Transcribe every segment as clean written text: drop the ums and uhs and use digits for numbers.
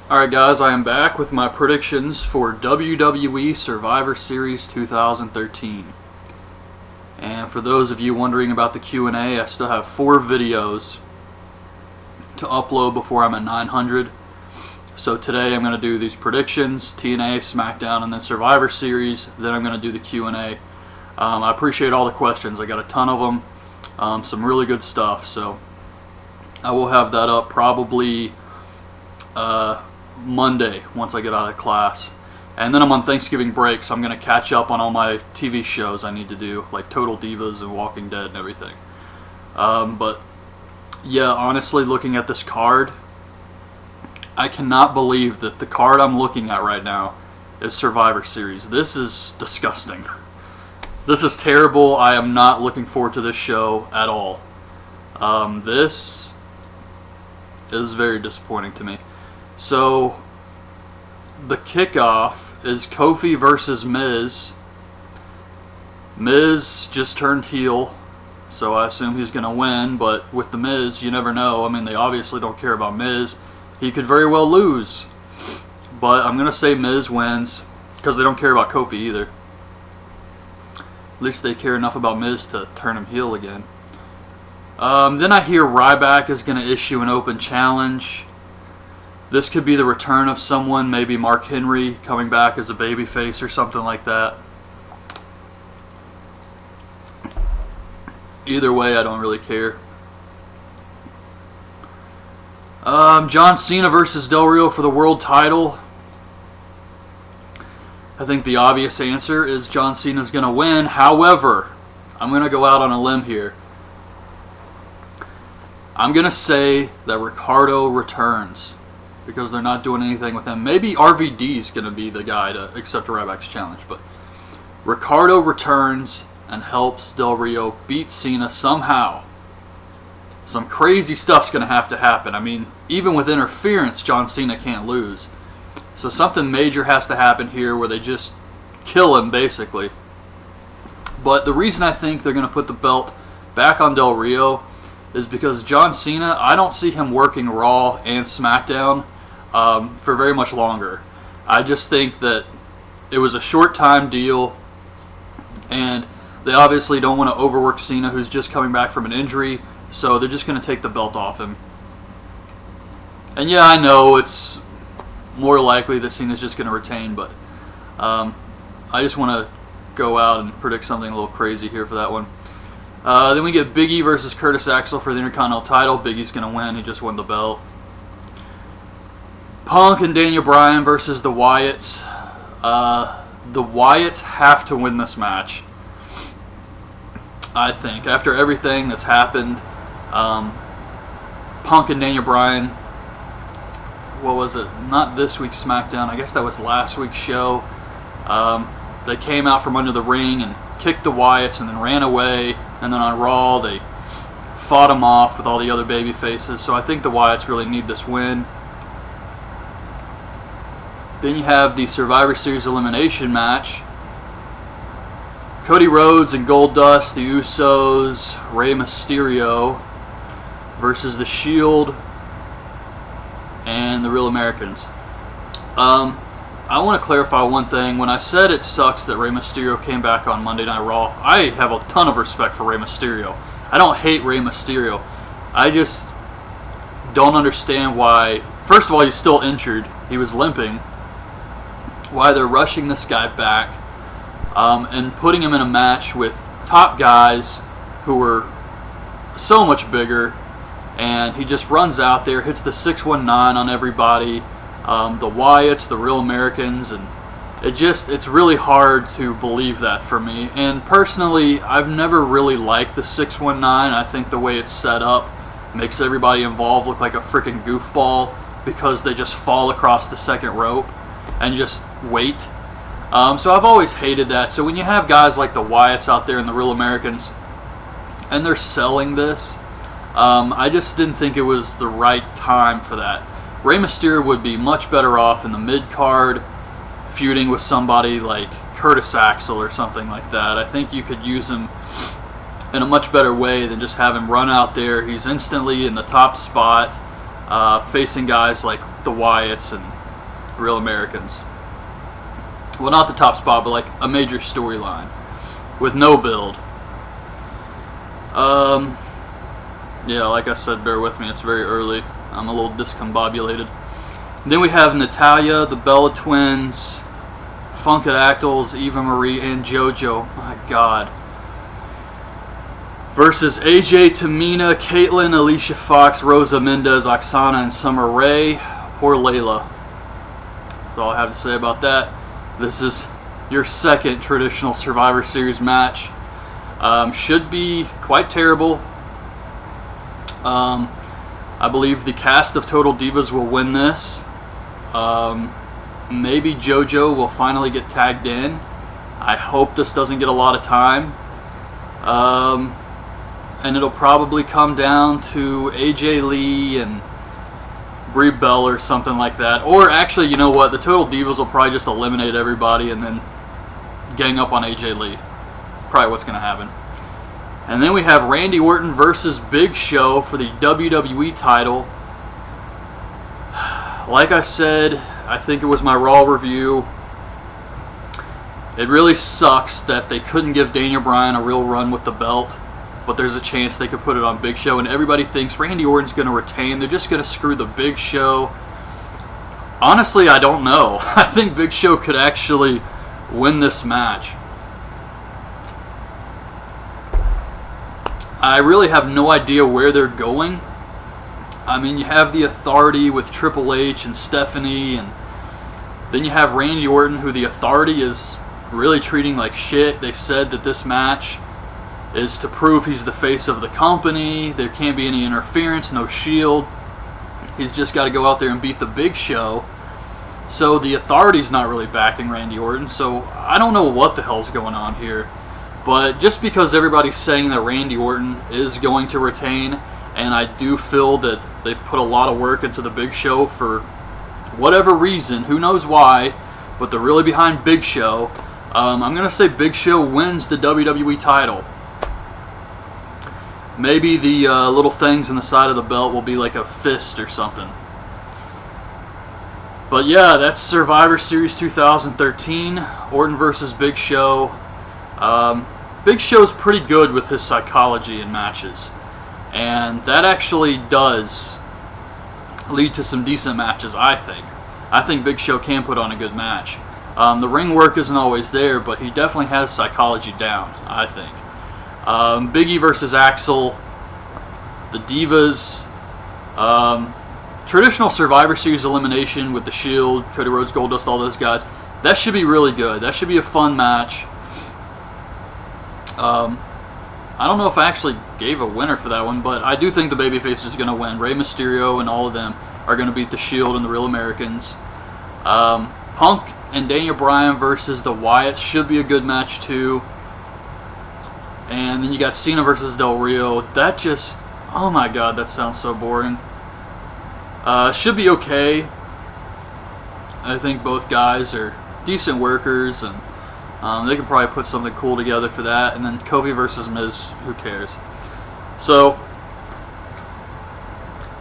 Alright guys, I am back with my predictions for WWE Survivor Series 2013. And for those of you wondering about the Q&A, I still have 4 videos to upload before I'm at 900. So today I'm going to do these predictions, TNA, SmackDown, and then Survivor Series. Then I'm going to do the Q&A. I appreciate all the questions. I got a ton of them. Some really good stuff. So I will have that up probably Monday once I get out of class. And then I'm on Thanksgiving break, so I'm going to catch up on all my TV shows I need to do, like Total Divas and Walking Dead and everything. But yeah, honestly, looking at this card, I cannot believe that the card I'm looking at right now is Survivor Series. This is disgusting. This is terrible. I am not looking forward to this show at all. This is very disappointing to me. So, the kickoff is Kofi versus Miz. Miz just turned heel, so I assume he's going to win, but with the Miz, you never know. I mean, they obviously don't care about Miz. He could very well lose, but I'm going to say Miz wins, because they don't care about Kofi either. At least they care enough about Miz to turn him heel again. Then I hear Ryback is going to issue an open challenge. This could be the return of someone, maybe Mark Henry coming back as a babyface or something like that. Either way, I don't really care. John Cena versus Del Rio for the world title. I think the obvious answer is John Cena's going to win. However, I'm going to go out on a limb here. I'm going to say that Ricardo returns, because they're not doing anything with him. Maybe RVD's going to be the guy to accept Ryback's challenge, but Ricardo returns and helps Del Rio beat Cena somehow. Some crazy stuff's going to happen. I mean, even with interference, John Cena can't lose. So something major has to happen here where they just kill him, basically. But the reason I think they're going to put the belt back on Del Rio is because John Cena, I don't see him working Raw and SmackDown for very much longer. I just think that it was a short-time deal, and they obviously don't want to overwork Cena, who's just coming back from an injury, so they're just going to take the belt off him. And yeah, I know it's more likely that Cena's just going to retain, but I just want to go out and predict something a little crazy here for that one. Then we get Big E versus Curtis Axel for the Intercontinental title. Big E's going to win. He just won the belt. Punk and Daniel Bryan versus the Wyatts. The Wyatts have to win this match, I think. After everything that's happened, Punk and Daniel Bryan, what was it? Not this week's SmackDown. I guess that was last week's show. They came out from under the ring and kicked the Wyatts and then ran away. And then on Raw, they fought them off with all the other baby faces. So I think the Wyatts really need this win. Then you have the Survivor Series elimination match. Cody Rhodes and Goldust, the Usos, Rey Mysterio versus The Shield and the Real Americans. I want to clarify one thing. When I said it sucks that Rey Mysterio came back on Monday Night Raw, I have a ton of respect for Rey Mysterio. I don't hate Rey Mysterio. I just don't understand why. First of all, he's still injured. He was limping. Why they're rushing this guy back and putting him in a match with top guys who are so much bigger, and he just runs out there, hits the 619 on everybody. The Wyatts, the Real Americans, and it's really hard to believe that for me. And personally, I've never really liked the 619. I think the way it's set up makes everybody involved look like a freaking goofball, because they just fall across the second rope and just wait. So I've always hated that. So when you have guys like the Wyatts out there and the Real Americans, and they're selling this, I just didn't think it was the right time for that. Rey Mysterio would be much better off in the mid-card, feuding with somebody like Curtis Axel or something like that. I think you could use him in a much better way than just have him run out there. He's instantly in the top spot, facing guys like the Wyatts and Real Americans. Well, not the top spot, but like a major storyline with no build. Yeah, like I said, bear with me, it's very early. I'm a little discombobulated. And then we have Natalya, the Bella Twins, Funkadactyls, Eva Marie, and JoJo. My God. Versus AJ, Tamina, Caitlyn, Alicia Fox, Rosa Mendez, Oksana, and Summer Rae. Poor Layla. That's all I have to say about that. This is your second traditional Survivor Series match. Should be quite terrible. I believe the cast of Total Divas will win this. Maybe JoJo will finally get tagged in. I hope this doesn't get a lot of time. And it'll probably come down to AJ Lee and Brie Bell or something like that. Or actually, you know what? The Total Divas will probably just eliminate everybody and then gang up on AJ Lee. Probably what's going to happen. And then we have Randy Orton versus Big Show for the WWE title. Like I said, I think it was my Raw review. It really sucks that they couldn't give Daniel Bryan a real run with the belt, but there's a chance they could put it on Big Show, and everybody thinks Randy Orton's going to retain. They're just going to screw the Big Show. Honestly, I don't know. I think Big Show could actually win this match. I really have no idea where they're going. I mean, you have the Authority with Triple H and Stephanie, and then you have Randy Orton, who the Authority is really treating like shit. They said that this match is to prove he's the face of the company. There can't be any interference, no Shield. He's just got to go out there and beat the Big Show. So the Authority's not really backing Randy Orton, so I don't know what the hell's going on here. But just because everybody's saying that Randy Orton is going to retain, and I do feel that they've put a lot of work into the Big Show for whatever reason, who knows why, but they're really behind Big Show. I'm going to say Big Show wins the WWE title. Maybe the little things in the side of the belt will be like a fist or something. But yeah, that's Survivor Series 2013, Orton versus Big Show. Big Show's pretty good with his psychology in matches, and that actually does lead to some decent matches, I think. I think Big Show can put on a good match. The ring work isn't always there, but he definitely has psychology down, I think. Big E versus Axel, the Divas, traditional Survivor Series elimination with the Shield, Cody Rhodes, Goldust, all those guys. That should be really good. That should be a fun match. I don't know if I actually gave a winner for that one, but I do think the babyface is going to win. Rey Mysterio and all of them are going to beat the Shield and the Real Americans. Punk and Daniel Bryan versus the Wyatts should be a good match too. And then you got Cena versus Del Rio. That just, oh my god, that sounds so boring. Should be okay. I think both guys are decent workers, and they can probably put something cool together for that. And then Kofi versus Miz, who cares? So,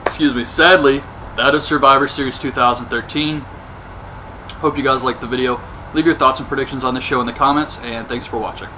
excuse me, sadly, that is Survivor Series 2013. Hope you guys liked the video. Leave your thoughts and predictions on the show in the comments, and thanks for watching.